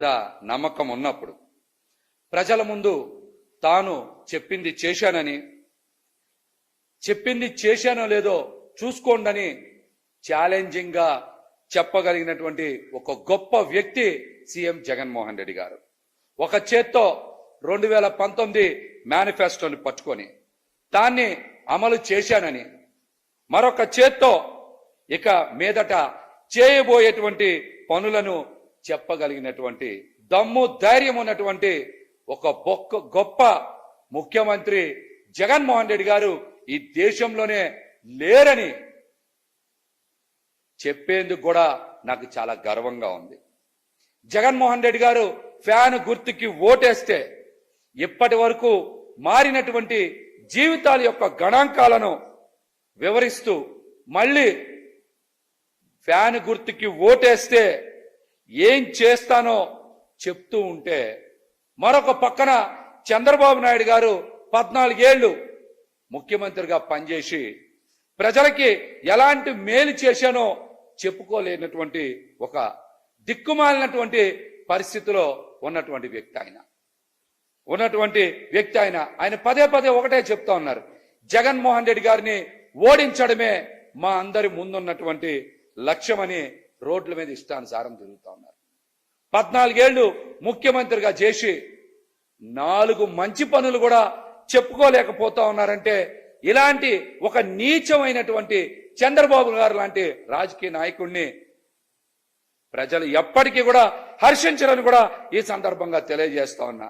నమ్మకం ఉన్నప్పుడు ప్రజల ముందు తాను చెప్పింది చేశానో లేదో చూసుకోండి ఛాలెంజింగ్ గా చెప్పగలిగినటువంటి ఒక గొప్ప వ్యక్తి సీఎం జగన్మోహన్ రెడ్డి గారు. ఒక చేత్తో 2019 మేనిఫెస్టోని పట్టుకొని దాన్ని అమలు చేశానని, మరొక చేత్తో ఇక మీదట చేయబోయేటువంటి పనులను చెప్పగలిగినటువంటి దమ్ము ధైర్యం ఉన్నటువంటి ఒక గొప్ప ముఖ్యమంత్రి జగన్మోహన్ రెడ్డి గారు ఈ దేశంలోనే లేరని చెప్పేందుకు కూడా నాకు చాలా గర్వంగా ఉంది. జగన్మోహన్ రెడ్డి గారు ఫ్యాన్ గుర్తుకి ఓటేస్తే ఇప్పటి వరకు మారినటువంటి జీవితాల యొక్క గణాంకాలను వివరిస్తూ మళ్ళీ ఫ్యాన్ గుర్తుకి ఓటేస్తే ఏం చేస్తానో చెప్తూ ఉంటే, మరొక పక్కన చంద్రబాబు నాయుడు గారు 14 ఏళ్లు ముఖ్యమంత్రిగా పనిచేసి ప్రజలకి ఎలాంటి మేలు చేశానో చెప్పుకోలేనటువంటి ఒక దిక్కుమాలినటువంటి పరిస్థితిలో ఉన్నటువంటి వ్యక్తి ఆయన పదే పదే ఒకటే చెప్తా ఉన్నారు, జగన్మోహన్ రెడ్డి గారిని ఓడించడమే మా అందరి ముందున్నటువంటి లక్ష్యమని రోడ్ల మీద ఇష్టానుసారం తిరుగుతా ఉన్నారు. 14 ఏళ్లు ముఖ్యమంత్రిగా చేసి 4 మంచి పనులు కూడా చెప్పుకోలేకపోతా ఉన్నారంటే, ఇలాంటి ఒక నీచమైనటువంటి చంద్రబాబు గారు లాంటి రాజకీయ నాయకుడిని ప్రజలు ఎప్పటికీ కూడా హర్షించరని కూడా ఈ సందర్భంగా తెలియజేస్తా ఉన్నా.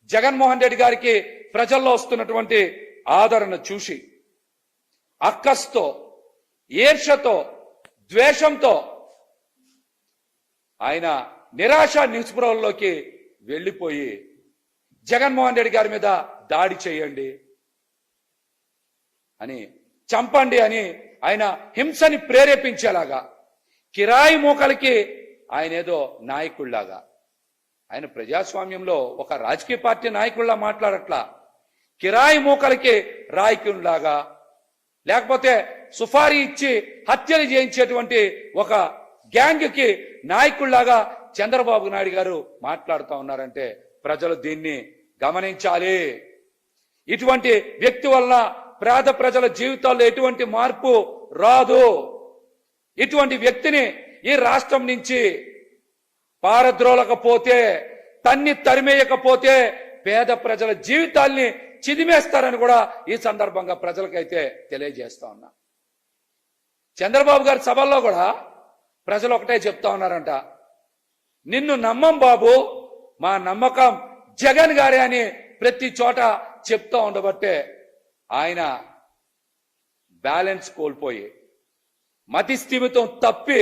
జగన్మోహన్ రెడ్డి గారికి ప్రజల్లో వస్తున్నటువంటి ఆదరణ చూసి అక్కస్తో, ఈర్షతో, ద్వేషంతో ఆయన నిరాశ నిస్పృహల్లోకి వెళ్ళిపోయి జగన్మోహన్ రెడ్డి గారి మీద దాడి చేయండి అని, చంపండి అని ఆయన హింసని ప్రేరేపించేలాగా, కిరాయి మూకలకి ఆయన ఏదో నాయకుళ్లాగా, ఆయన ప్రజాస్వామ్యంలో ఒక రాజకీయ పార్టీ నాయకుల్లా మాట్లాడట్లా, కిరాయి మూకలకి రాయకుల్లాగా, లేకపోతే సుఫారీ ఇచ్చి హత్యలు చేయించేటువంటి ఒక గ్యాంగ్కి నాయకుల్లాగా చంద్రబాబు నాయుడు గారు మాట్లాడుతూ ఉన్నారంటే ప్రజలు దీన్ని గమనించాలి. ఇటువంటి వ్యక్తి వల్ల పేద ప్రజల జీవితాల్లో ఎటువంటి మార్పు రాదు. ఇటువంటి వ్యక్తిని ఈ రాష్ట్రం నుంచి పారద్రోలకపోతే, తరిమేయకపోతే పేద ప్రజల జీవితాల్ని చిదిమేస్తారని కూడా ఈ సందర్భంగా ప్రజలకైతే తెలియజేస్తా ఉన్నా. చంద్రబాబు గారి సభల్లో కూడా ప్రజలు ఒకటే చెప్తా ఉన్నారంట, నిన్ను నమ్మం బాబు, మా నమ్మకం జగన్ గారే అని ప్రతి చోట చెప్తా ఉండబట్టే ఆయన బ్యాలెన్స్ కోల్పోయి మతి స్థిమితం తప్పి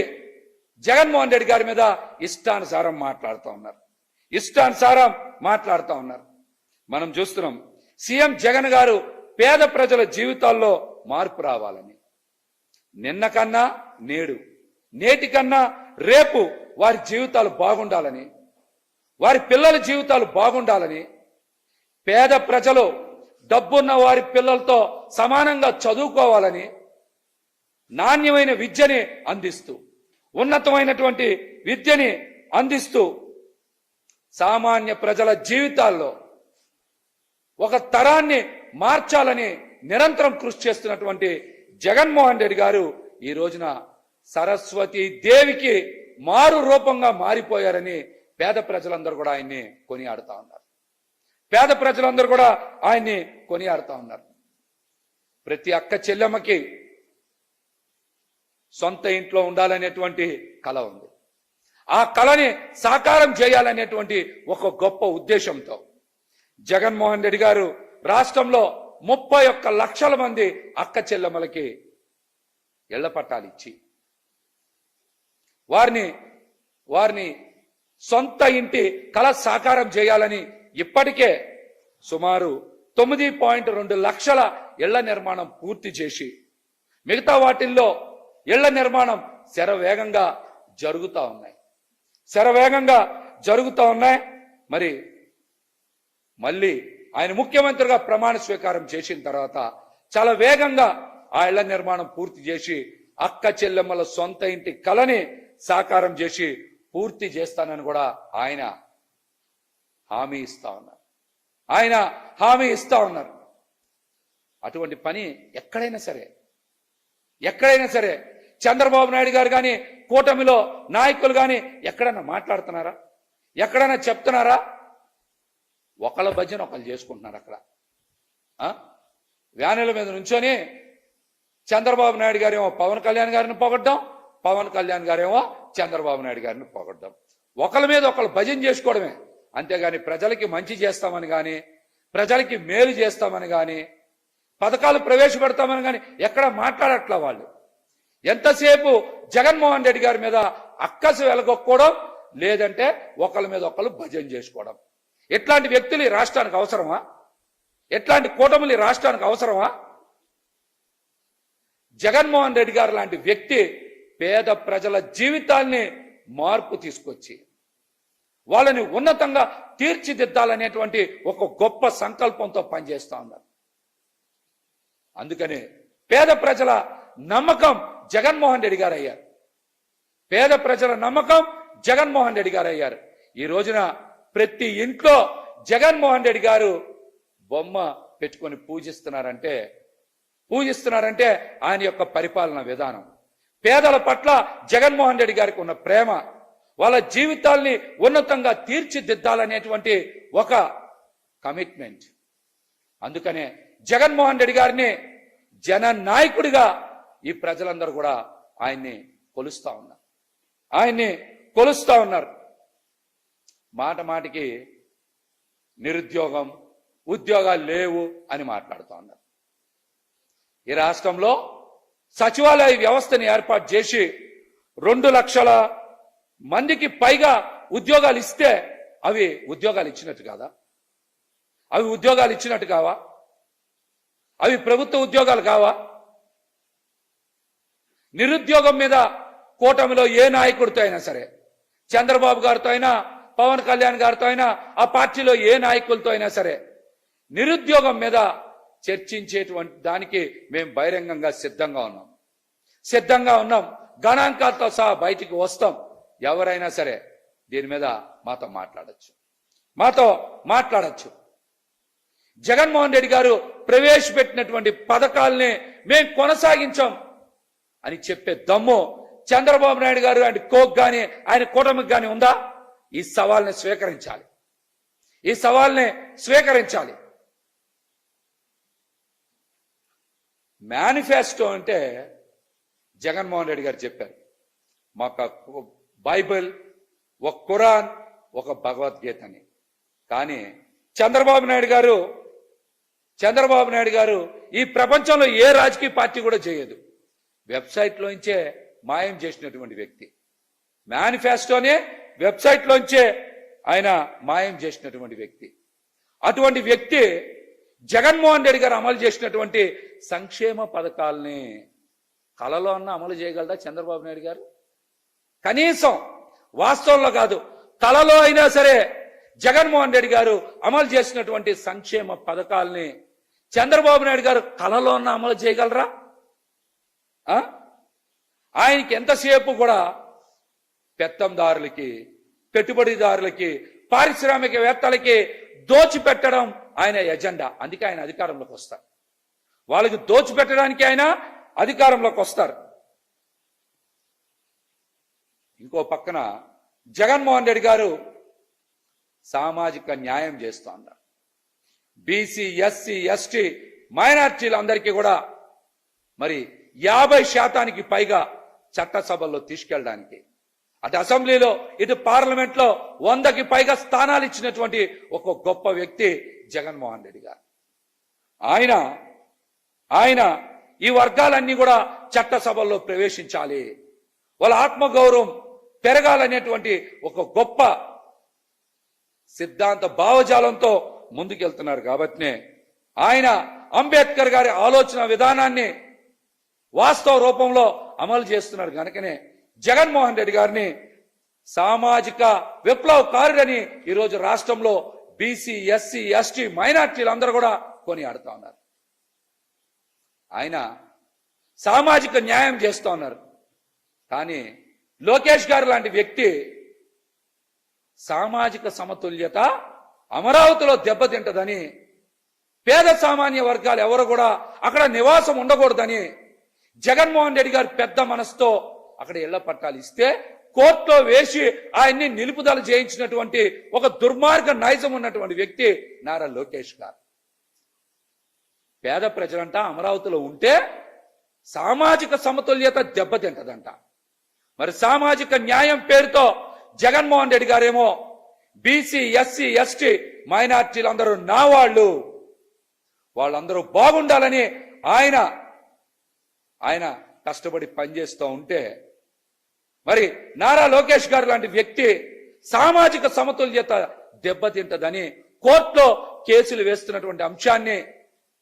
జగన్మోహన్ రెడ్డి గారి మీద ఇష్టానుసారం మాట్లాడుతూ ఉన్నారు. మనం చూస్తున్నాం, సీఎం జగన్ గారు పేద ప్రజల జీవితాల్లో మార్పు రావాలని, నిన్న కన్నా నేడు, నేటి కన్నా రేపు వారి జీవితాలు బాగుండాలని, వారి పిల్లల జీవితాలు బాగుండాలని, పేద ప్రజలు డబ్బున్న వారి పిల్లలతో సమానంగా చదువుకోవాలని, నాణ్యమైన విద్యని అందిస్తూ, ఉన్నతమైనటువంటి విద్యని అందిస్తూ సామాన్య ప్రజల జీవితాల్లో ఒక తరాన్ని మార్చాలని నిరంతరం కృషి చేస్తున్నటువంటి జగన్మోహన్ రెడ్డి గారు ఈ రోజున సరస్వతి దేవికి మారు రూపంగా మారిపోయారని పేద ప్రజలందరూ కూడా ఆయన్ని కొనియాడుతా ఉన్నారు. ప్రతి అక్క చెల్లెమ్మకి సొంత ఇంట్లో ఉండాలనేటువంటి కళ ఉంది. ఆ కళని సాకారం చేయాలనేటువంటి ఒక గొప్ప ఉద్దేశంతో జగన్మోహన్ రెడ్డి గారు రాష్ట్రంలో 31 లక్షల మంది అక్క చెల్లెమ్మలకి ఇళ్ల పట్టాలు ఇచ్చి వారిని సొంత ఇంటి కళ సాకారం చేయాలని ఇప్పటికే సుమారు 9.2 లక్షల ఇళ్ల నిర్మాణం పూర్తి చేసి, మిగతా వాటిల్లో ఇళ్ల నిర్మాణం శరవేగంగా జరుగుతూ ఉన్నాయి. మరి మళ్ళీ ఆయన ముఖ్యమంత్రిగా ప్రమాణ స్వీకారం చేసిన తర్వాత చాలా వేగంగా ఆ ఇళ్ల నిర్మాణం పూర్తి చేసి అక్క చెల్లెమ్మల సొంత ఇంటి కలని సాకారం చేసి పూర్తి చేస్తానని కూడా ఆయన హామీ ఇస్తా ఉన్నారు. ఆయన హామీ ఇస్తా ఉన్నారు. అటువంటి పని ఎక్కడైనా సరే చంద్రబాబు నాయుడు గారు కానీ కూటమిలో నాయకులు కానీ ఎక్కడైనా మాట్లాడుతున్నారా? ఎక్కడైనా చెప్తున్నారా? ఒకళ్ళ భజన ఒకళ్ళు చేసుకుంటున్నారు. అక్కడ వ్యానుల మీద నుంచొని చంద్రబాబు నాయుడు గారేమో పవన్ కళ్యాణ్ గారిని పొగడ్డం, పవన్ కళ్యాణ్ గారేమో చంద్రబాబు నాయుడు గారిని పొగడ్డం. ఒకళ్ళ మీద ఒకళ్ళు భజన చేసుకోవడమే. అంతేగాని ప్రజలకి మంచి చేస్తామని కానీ, ప్రజలకి మేలు చేస్తామని కానీ, పథకాలు ప్రవేశపెడతామని కానీ ఎక్కడ మాట్లాడట్లా వాళ్ళు. ఎంతసేపు జగన్మోహన్ రెడ్డి గారి మీద అక్కసు వెలగొక్కోవడం, లేదంటే ఒకళ్ళ మీద ఒకళ్ళు భజన చేసుకోవడం. ఎట్లాంటి వ్యక్తులు ఈ రాష్ట్రానికి అవసరమా? ఎట్లాంటి కూటములు ఈ రాష్ట్రానికి అవసరమా? జగన్మోహన్ రెడ్డి గారు లాంటి వ్యక్తి పేద ప్రజల జీవితాల్ని మార్పు తీసుకొచ్చి వాళ్ళని ఉన్నతంగా తీర్చిదిద్దాలనేటువంటి ఒక గొప్ప సంకల్పంతో పనిచేస్తా ఉన్నారు. అందుకని పేద ప్రజల నమ్మకం జగన్మోహన్ రెడ్డి గారు అయ్యారు. పేద ప్రజల నమ్మకం జగన్మోహన్ రెడ్డి గారు అయ్యారు. ఈ రోజున ప్రతి ఇంట్లో జగన్మోహన్ రెడ్డి గారు బొమ్మ పెట్టుకొని పూజిస్తున్నారంటే ఆయన యొక్క పరిపాలన విధానం, పేదల పట్ల జగన్మోహన్ రెడ్డి గారికి ఉన్న ప్రేమ, వాళ్ళ జీవితాల్ని ఉన్నతంగా తీర్చిదిద్దాలనేటువంటి ఒక కమిట్మెంట్. అందుకనే జగన్మోహన్ రెడ్డి గారిని జన నాయకుడిగా ఈ ప్రజలందరూ కూడా ఆయన్ని కొలుస్తా ఉన్నారు. మాటికి నిరుద్యోగం, ఉద్యోగాలు లేవు అని మాట్లాడుతూ ఉన్నారు. ఈ రాష్ట్రంలో సచివాలయ వ్యవస్థని ఏర్పాటు చేసి 2 లక్షల మందికి పైగా ఉద్యోగాలు ఇస్తే అవి ఉద్యోగాలు ఇచ్చినట్టు కాదా? అవి ఉద్యోగాలు ఇచ్చినట్టు కావా? అవి ప్రభుత్వ ఉద్యోగాలు కావా? నిరుద్యోగం మీద కూటమిలో ఏ నాయకుడితో అయినా సరే, చంద్రబాబు గారితో అయినా, పవన్ కళ్యాణ్ గారితో అయినా, ఆ పార్టీలో ఏ నాయకులతో అయినా సరే, నిరుద్యోగం మీద చర్చించేటువంటి దానికి మేము బహిరంగంగా సిద్ధంగా ఉన్నాం. గణాంకాలతో సహా బయటికి వస్తాం. ఎవరైనా సరే దీని మీద మాతో మాట్లాడచ్చు. జగన్మోహన్ రెడ్డి గారు ప్రవేశపెట్టినటువంటి పథకాల్ని మేము కొనసాగించాం అని చెప్పే దమ్ము చంద్రబాబు నాయుడు గారు అండ్ కోక్ గాని ఆయన కూటమికి గాని ఉందా? ఈ సవాల్ని స్వీకరించాలి. మేనిఫెస్టో అంటే జగన్మోహన్ రెడ్డి గారు చెప్పారు, మాకు బైబిల్, ఒక ఖురాన్, ఒక భగవద్గీత అని. కానీ చంద్రబాబు నాయుడు గారు ఈ ప్రపంచంలో ఏ రాజకీయ పార్టీ కూడా చేయదు. వెబ్సైట్లోంచే మాయం చేసినటువంటి వ్యక్తి. మేనిఫెస్టోనే వెబ్సైట్లోంచే ఆయన మాయం చేసినటువంటి వ్యక్తి. అటువంటి వ్యక్తి జగన్మోహన్ రెడ్డి గారు అమలు చేసినటువంటి సంక్షేమ పథకాలని కలలో అన్న అమలు చేయగలదా చంద్రబాబు నాయుడు గారు? కనీసం వాస్తవంలో కాదు, కలలో అయినా సరే జగన్మోహన్ రెడ్డి గారు అమలు చేసినటువంటి సంక్షేమ పథకాలని చంద్రబాబు నాయుడు గారు కలలో అన్న అమలు చేయగలరా? ఆయనకి ఎంతసేపు కూడా పెత్తందారులకి, పెట్టుబడిదారులకి, పారిశ్రామికవేత్తలకి దోచిపెట్టడం ఆయన ఎజెండా. అందుకే ఆయన అధికారంలోకి వస్తారు. వాళ్ళకి దోచిపెట్టడానికి ఆయన అధికారంలోకి వస్తారు. ఇంకో పక్కన జగన్మోహన్ రెడ్డి గారు సామాజిక న్యాయం చేస్తూ ఉన్నారు. బీసీ, ఎస్సీ, ఎస్టీ మైనార్టీలందరికీ కూడా మరి 50% పైగా చట్టసభల్లో తీసుకెళ్ళడానికి, అటు అసెంబ్లీలో ఇటు పార్లమెంట్లో 100కి పైగా స్థానాలు ఇచ్చినటువంటి ఒక గొప్ప వ్యక్తి జగన్మోహన్ రెడ్డి గారు. ఆయన ఈ వర్గాలన్నీ కూడా చట్టసభల్లో ప్రవేశించాలి, వాళ్ళ ఆత్మగౌరవం పెరగాలనేటువంటి ఒక గొప్ప సిద్ధాంత భావజాలంతో ముందుకెళ్తున్నారు. కాబట్టినే ఆయన అంబేద్కర్ గారి ఆలోచన విధానాన్ని వాస్తవ రూపంలో అమలు చేస్తున్నారు. కనుకనే జగన్మోహన్ రెడ్డి గారిని సామాజిక విప్లవకారుడని ఈరోజు రాష్ట్రంలో బీసీ, ఎస్సీ, ఎస్టీ మైనార్టీలందరూ కూడా కొనియాడుతూ ఉన్నారు. ఆయన సామాజిక న్యాయం చేస్తూ ఉన్నారు. కానీ లోకేష్ గారు లాంటి వ్యక్తి సామాజిక సమతుల్యత అమరావతిలో దెబ్బతింటదని, పేద సామాన్య వర్గాలు ఎవరు కూడా అక్కడ నివాసం ఉండకూడదని జగన్మోహన్ రెడ్డి గారు పెద్ద మనసుతో అక్కడ ఇళ్ల పట్టాలు ఇస్తే కోర్టులో వేసి ఆయన్ని నిలుపుదల చేయించినటువంటి ఒక దుర్మార్గ నైజం ఉన్నటువంటి వ్యక్తి నారా లోకేష్ గారు. పేద ప్రజలంట అమరావతిలో ఉంటే సామాజిక సమతుల్యత దెబ్బతింటదంట. మరి సామాజిక న్యాయం పేరుతో జగన్మోహన్ రెడ్డి గారేమో బీసీ, ఎస్సీ, ఎస్టీ, మైనార్టీలందరూ నా వాళ్ళందరూ బాగుండాలని ఆయన కష్టపడి పనిచేస్తూ ఉంటే, మరి నారా లోకేష్ గారు లాంటి వ్యక్తి సామాజిక సమతుల్యత దెబ్బతింటదని కోర్టులో కేసులు వేస్తున్నటువంటి అంశాన్ని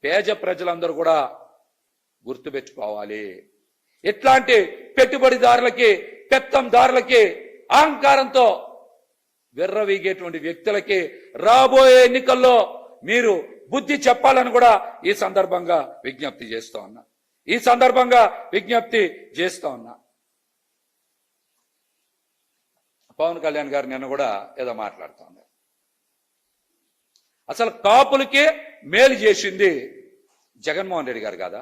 పేద ప్రజలందరూ కూడా గుర్తుపెట్టుకోవాలి. ఇట్లాంటి పెట్టుబడిదారులకి, పెత్తందారులకి, అహంకారంతో విర్రవీగేటువంటి వ్యక్తులకి రాబోయే ఎన్నికల్లో మీరు బుద్ధి చెప్పాలని కూడా ఈ సందర్భంగా విజ్ఞప్తి చేస్తా ఉన్నా. పవన్ కళ్యాణ్ గారు నిన్న కూడా ఏదో మాట్లాడుతూ ఉన్నారు. అసలు కాపులకి మేలు చేసింది జగన్మోహన్ రెడ్డి గారు కాదా?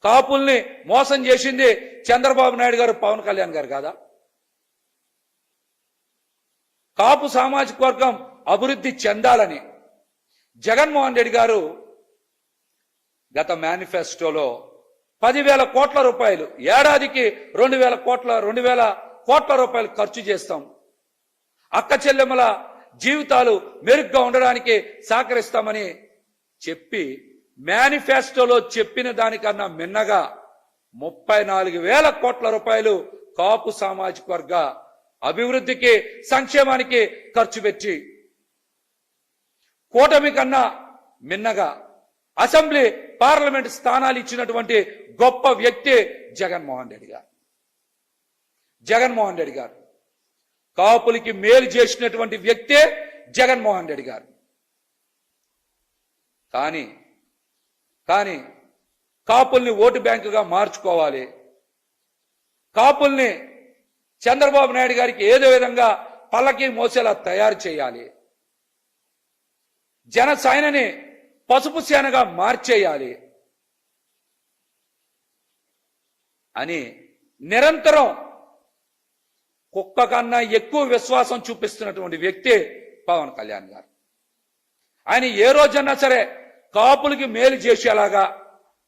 కాపుల్ని మోసం చేసింది చంద్రబాబు నాయుడు గారు, పవన్ కళ్యాణ్ గారు కాదా? కాపు సామాజిక వర్గం అభివృద్ధి చెందాలని జగన్మోహన్ రెడ్డి గారు గత మేనిఫెస్టోలో 10,000 కోట్ల రూపాయలు, ఏడాదికి 2,000 కోట్ల రూపాయలు ఖర్చు చేస్తాం, అక్క చెల్లెమ్మల జీవితాలు మెరుగ్గా ఉండడానికి సహకరిస్తామని చెప్పి మేనిఫెస్టోలో చెప్పిన దానికన్నా మిన్నగా 34,000 కోట్ల రూపాయలు కాపు సామాజిక వర్గ అభివృద్ధికి, సంక్షేమానికి ఖర్చు పెట్టి కూటమి కన్నా మిన్నగా అసెంబ్లీ, పార్లమెంట్ స్థానాలు ఇచ్చినటువంటి గొప్ప వ్యక్తి జగన్మోహన్ రెడ్డి గారు. కాపులకి మేలు చేసినటువంటి వ్యక్తే జగన్మోహన్ రెడ్డి గారు. కానీ కాపుల్ని ఓటు బ్యాంకుగా మార్చుకోవాలి, కాపుల్ని చంద్రబాబు నాయుడు గారికి ఏదో విధంగా పల్లకి మోసేలా తయారు చేయాలి, జనసేనని పసుపు సేనగా మార్చేయాలి అని నిరంతరం కుక్క కన్నా ఎక్కువ విశ్వాసం చూపిస్తున్నటువంటి వ్యక్తి పవన్ కళ్యాణ్ గారు. ఆయన ఏ రోజన్నా సరే కాపులకి మేలు చేసేలాగా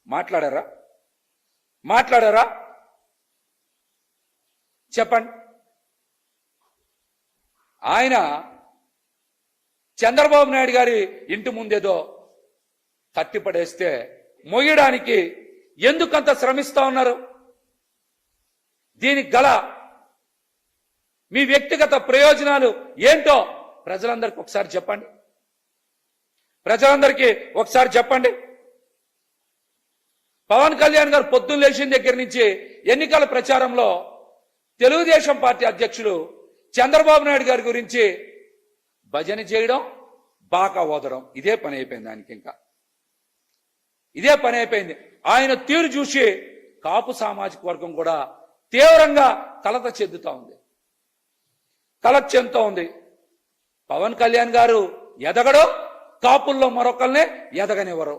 మాట్లాడారా? చెప్పండి. ఆయన చంద్రబాబు నాయుడు గారి ఇంటి ముందేదో కట్టిపడేస్తే మొయ్యడానికి ఎందుకంత శ్రమిస్తా ఉన్నారు? దీనికి గల మీ వ్యక్తిగత ప్రయోజనాలు ఏంటో ప్రజలందరికీ ఒకసారి చెప్పండి. పవన్ కళ్యాణ్ గారు పొద్దున్న లేచిన దగ్గర నుంచి ఎన్నికల ప్రచారంలో తెలుగుదేశం పార్టీ అధ్యక్షులు చంద్రబాబు నాయుడు గారి గురించి భజన చేయడం, బాకా ఓదడం, ఇదే పని అయిపోయింది ఆయనకి. ఇంకా ఇదే పని అయిపోయింది. ఆయన తీరు చూసి కాపు సామాజిక వర్గం కూడా తీవ్రంగా కలత చెందుతూ ఉంది. పవన్ కళ్యాణ్ గారు ఎదగడో, కాపుల్లో మరొకరిని ఎదగనివ్వరు.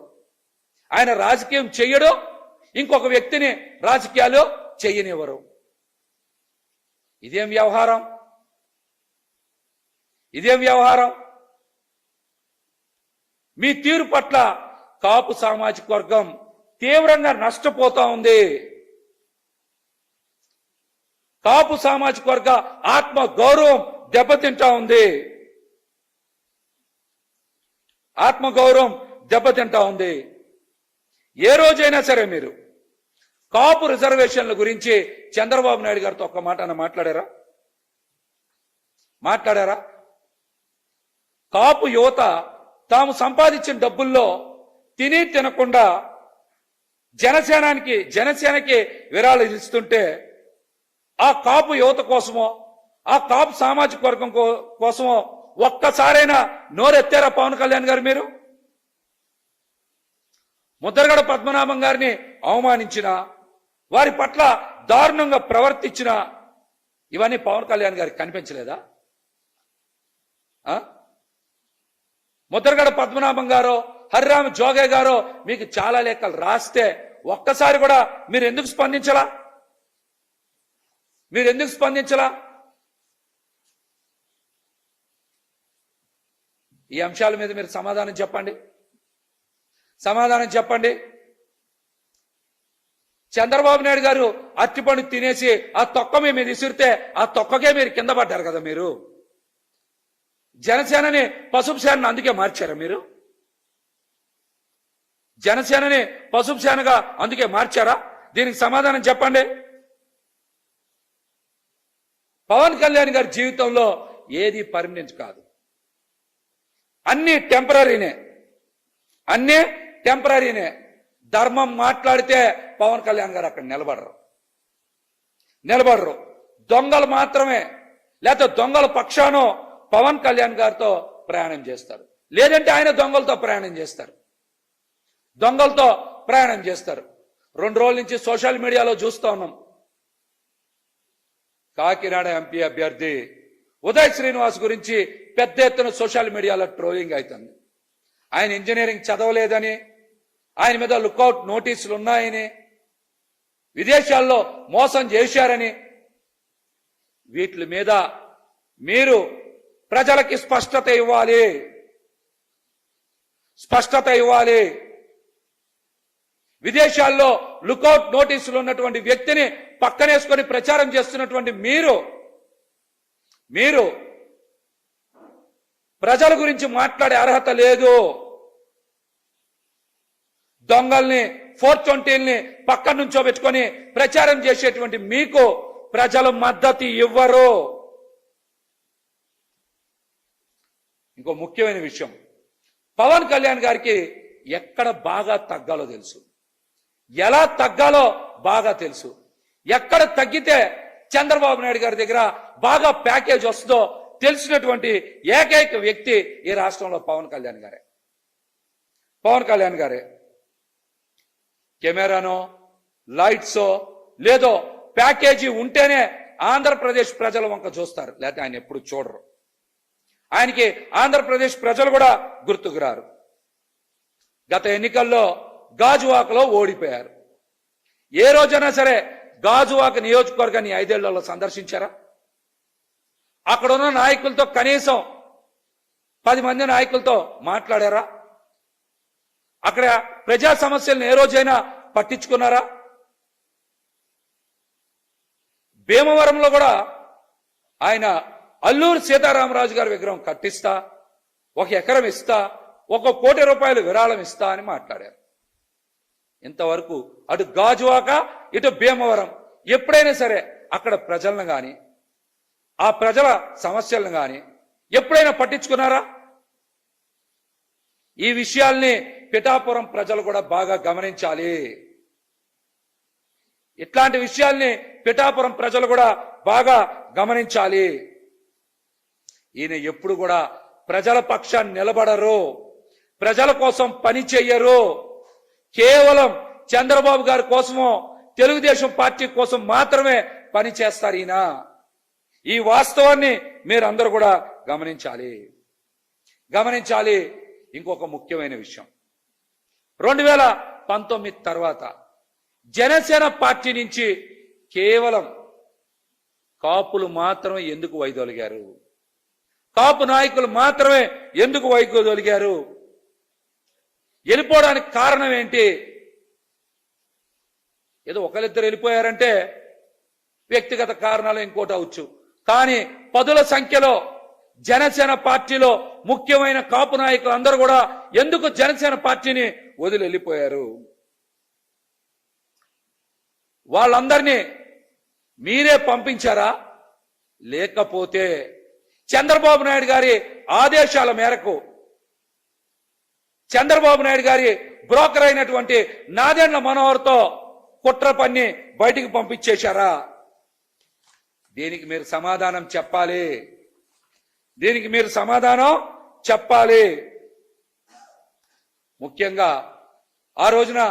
ఆయన రాజకీయం చెయ్యడో, ఇంకొక వ్యక్తిని రాజకీయాలు చెయ్యనివ్వరు. ఇదేం వ్యవహారం? మీ తీరు పట్ల కాపు సామాజిక వర్గం తీవ్రంగా నష్టపోతా ఉంది. కాపు సామాజిక వర్గ ఆత్మ గౌరవం దెబ్బతింటా ఉంది. ఏ రోజైనా సరే మీరు కాపు రిజర్వేషన్ల గురించి చంద్రబాబు నాయుడు గారితో ఒక్క మాట మాట్లాడారా? కాపు యువత తాము సంపాదించిన డబ్బుల్లో తిని తినకుండా జనసేనకి విరాళాలు ఇస్తుంటే ఆ కాపు యువత కోసమో, ఆ కాపు సామాజిక వర్గం కోసమో ఒక్కసారైనా నోరెత్తారా పవన్ కళ్యాణ్ గారు? మీరు ముద్రగడ పద్మనాభం గారిని అవమానించిన, వారి పట్ల దారుణంగా ప్రవర్తించిన ఇవన్నీ పవన్ కళ్యాణ్ గారికి కనిపించలేదా? ముద్రగడ పద్మనాభం గారో హరిరామ జోగే గారో మీకు చాలా లెక్కలు రాస్తే ఒక్కసారి కూడా మీరు ఎందుకు స్పందించలా? ఈ అంశాల మీద మీరు సమాధానం చెప్పండి. చంద్రబాబు నాయుడు గారు అరటిపండు తినేసి ఆ తొక్క మీద విసిరితే ఆ తొక్కకే మీరు కింద పడ్డారు కదా. మీరు జనసేనని పసుపు సేనని అందుకే మార్చారా? మీరు జనసేనని పసుపు సేనగా అందుకే మార్చారా? దీనికి సమాధానం చెప్పండి. పవన్ కళ్యాణ్ గారి జీవితంలో ఏది పర్మనెంట్ కాదు, అన్నీ టెంపరీనే. ధర్మం మాట్లాడితే పవన్ కళ్యాణ్ గారు అక్కడ నిలబడరు. దొంగలు మాత్రమే, లేకపోతే దొంగల పక్షానో పవన్ కళ్యాణ్ గారితో ప్రయాణం చేస్తారు, లేదంటే ఆయన దొంగలతో ప్రయాణం చేస్తారు. 2 రోజుల నుంచి సోషల్ మీడియాలో చూస్తూ ఉన్నాం. కాకినాడ ఎంపీ అభ్యర్థి ఉదయ్ శ్రీనివాస్ గురించి పెద్ద ఎత్తున సోషల్ మీడియాలో ట్రోలింగ్ అవుతుంది. ఆయన ఇంజనీరింగ్ చదవలేదని, ఆయన మీద లుకౌట్ నోటీసులు ఉన్నాయని, విదేశాల్లో మోసం చేశారని, వీటి మీద మీరు ప్రజలకి స్పష్టత ఇవ్వాలి. విదేశాల్లో లుకౌట్ నోటీసులు ఉన్నటువంటి వ్యక్తిని పక్కనేసుకొని ప్రచారం చేస్తున్నటువంటి మీరు ప్రజల గురించి మాట్లాడే అర్హత లేదు. దొంగల్ని 420ని పక్కన నుంచో పెట్టుకొని ప్రచారం చేసేటువంటి మీకు ప్రజలు మద్దతు ఇవ్వరు. ఇంకో ముఖ్యమైన విషయం, పవన్ కళ్యాణ్ గారికి ఎక్కడ బాగా తగ్గాలో తెలుసు, ఎలా తగ్గాలో బాగా తెలుసు. ఎక్కడ తగ్గితే చంద్రబాబు నాయుడు గారి దగ్గర బాగా ప్యాకేజ్ వస్తుందో తెలిసినటువంటి ఏకైక వ్యక్తి ఈ రాష్ట్రంలో పవన్ కళ్యాణ్ గారే. కెమెరానో లైట్సో లేదో ప్యాకేజీ ఉంటేనే ఆంధ్రప్రదేశ్ ప్రజల వంక చూస్తారు, లేకపోతే ఆయన ఎప్పుడు చూడరు. ఆయనకి ఆంధ్రప్రదేశ్ ప్రజలు కూడా గుర్తుకు రారు. గత ఎన్నికల్లో గాజువాకలో ఓడిపోయారు. ఏ రోజైనా సరే గాజువాక నియోజకవర్గాన్ని 5 ఏళ్లలో సందర్శించారా? అక్కడున్న నాయకులతో కనీసం 10 మంది నాయకులతో మాట్లాడారా? అక్కడ ప్రజా సమస్యలను ఏ రోజైనా పట్టించుకున్నారా? భీమవరంలో కూడా ఆయన అల్లూరు సీతారామరాజు గారి విగ్రహం కట్టిస్తా, 1 ఎకరం ఇస్తా, 1 కోటి రూపాయలు విరాళం ఇస్తా అని మాట్లాడారు. ఇంతవరకు అటు గాజువాక ఇటు భీమవరం ఎప్పుడైనా సరే అక్కడ ప్రజలను గాని ఆ ప్రజల సమస్యలను గాని ఎప్పుడైనా పట్టించుకున్నారా? ఈ విషయాల్ని పిఠాపురం ప్రజలు కూడా బాగా గమనించాలి. ఇట్లాంటి విషయాల్ని పిఠాపురం ప్రజలు కూడా బాగా గమనించాలి. ఈయన ఎప్పుడు కూడా ప్రజల పక్షాన్ని నిలబడరు, ప్రజల కోసం పని చెయ్యరు. కేవలం చంద్రబాబు గారి కోసమో తెలుగుదేశం పార్టీ కోసం మాత్రమే పని చేస్తారు ఈయన. ఈ వాస్తవాన్ని మీరందరూ కూడా గమనించాలి. ఇంకొక ముఖ్యమైన విషయం, 2019 తర్వాత జనసేన పార్టీ నుంచి కేవలం కాపులు మాత్రమే ఎందుకు వైదొలిగారు? కాపు నాయకులు మాత్రమే ఎందుకు వైదొలిగారు? వెళ్ళిపోవడానికి కారణం ఏంటి? ఏదో ఒకరిద్దరు వెళ్ళిపోయారంటే వ్యక్తిగత కారణాలు ఇంకోటి అవచ్చు, కానీ 10ల సంఖ్యలో జనసేన పార్టీలో ముఖ్యమైన కాపు నాయకులు అందరూ కూడా ఎందుకు జనసేన పార్టీని వదిలి వెళ్ళిపోయారు? వాళ్ళందరినీ మీరే పంపించారా? లేకపోతే చంద్రబాబు నాయుడు గారి ఆదేశాల మేరకు చంద్రబాబు నాయుడు గారి బ్రోకర్ అయినటువంటి నాదెండ్ల మనోహర్తో కుట్ర పన్ని బయటికి పంపించేశారా? దీనికి మీరు సమాధానం చెప్పాలి. ముఖ్యంగా ఆ రోజున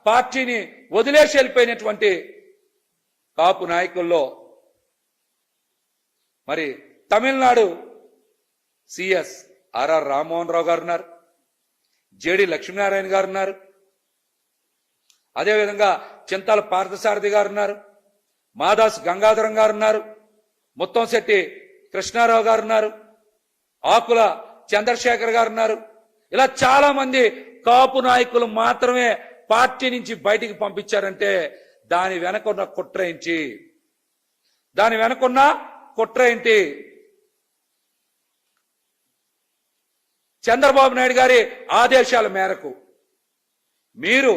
పార్టీని వదిలేసి వెళ్ళిపోయినటువంటి కాపు నాయకుల్లో మరి తమిళనాడు సిఎస్ ఆర్ఆర్ రామ్మోహన్ రావు గారు ఉన్నారు, జేడి లక్ష్మీనారాయణ గారు ఉన్నారు, అదేవిధంగా చింతాల పార్థసారథి గారు ఉన్నారు, మాదాస్ గంగాధరం గారు ఉన్నారు, ముత్తంశెట్టి కృష్ణారావు గారు ఉన్నారు, ఆకుల చంద్రశేఖర్ గారు ఉన్నారు. ఇలా చాలా మంది కాపు నాయకులు మాత్రమే పార్టీ నుంచి బయటికి పంపించారంటే దాని వెనకున్న కుట్ర ఏంటి? దాని వెనకున్న కుట్ర ఏంటి? చంద్రబాబు నాయుడు గారి ఆదేశాల మేరకు మీరు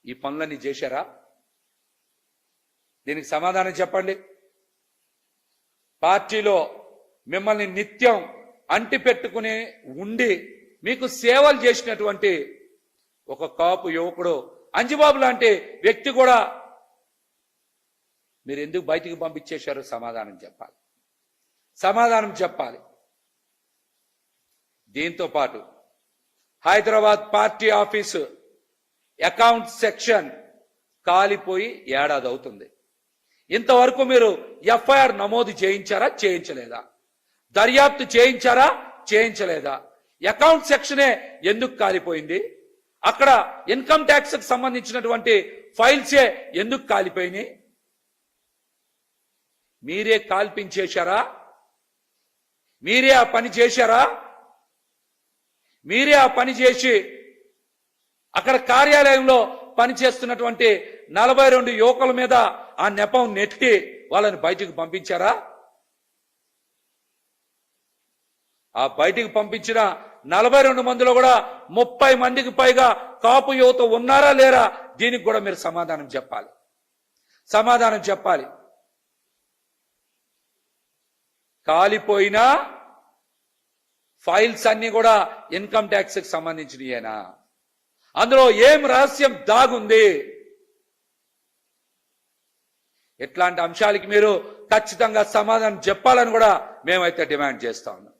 ఈ పనులన్నీ చేశారా? దీనికి సమాధానం చెప్పండి. పార్టీలో మిమ్మల్ని నిత్యం అంటిపెట్టుకుని ఉండి మీకు సేవలు చేసినటువంటి ఒక కాపు యువకుడు అంజిబాబు లాంటి వ్యక్తి కూడా మీరు ఎందుకు బయటికి పంపించేశారో సమాధానం చెప్పాలి. సమాధానం చెప్పాలి. దీంతో పాటు Hyderabad party office account section కాలిపోయి ఏడాది అవుతుంది. ఇంతవరకు మీరు ఎఫ్ఐఆర్ నమోదు చేయించారా? చేయించలేదా? దర్యాప్తు చేయించారా? చేయించలేదా? అకౌంట్ సెక్షనే ఎందుకు కాలిపోయింది? అక్కడ ఇన్కమ్ ట్యాక్స్ కి సంబంధించినటువంటి ఫైల్సే ఎందుకు కాలిపోయినాయి? మీరే కాల్పించేశారా? మీరే ఆ పని చేశారా? మీరే ఆ పని చేసి అక్కడ కార్యాలయంలో పనిచేస్తున్నటువంటి 42 యువకుల మీద ఆ నెపం నెట్టి వాళ్ళని బయటికి పంపించారా? ఆ బయటికి పంపించిన 42 మందిలో కూడా 30 మందికి పైగా కాపు యువత ఉన్నారా లేరా? దీనికి కూడా మీరు సమాధానం చెప్పాలి. సమాధానం చెప్పాలి. కాలిపోయిన ఫైల్స్ అన్ని కూడా ఇన్కమ్ ట్యాక్స్ కి సంబంధించినయేనా? అందులో ఏం రహస్యం దాగుంది? ఇట్లాంటి అంశాలకి మీరు ఖచ్చితంగా సమాధానం చెప్పాలని కూడా మేమైతే డిమాండ్ చేస్తా ఉన్నాం.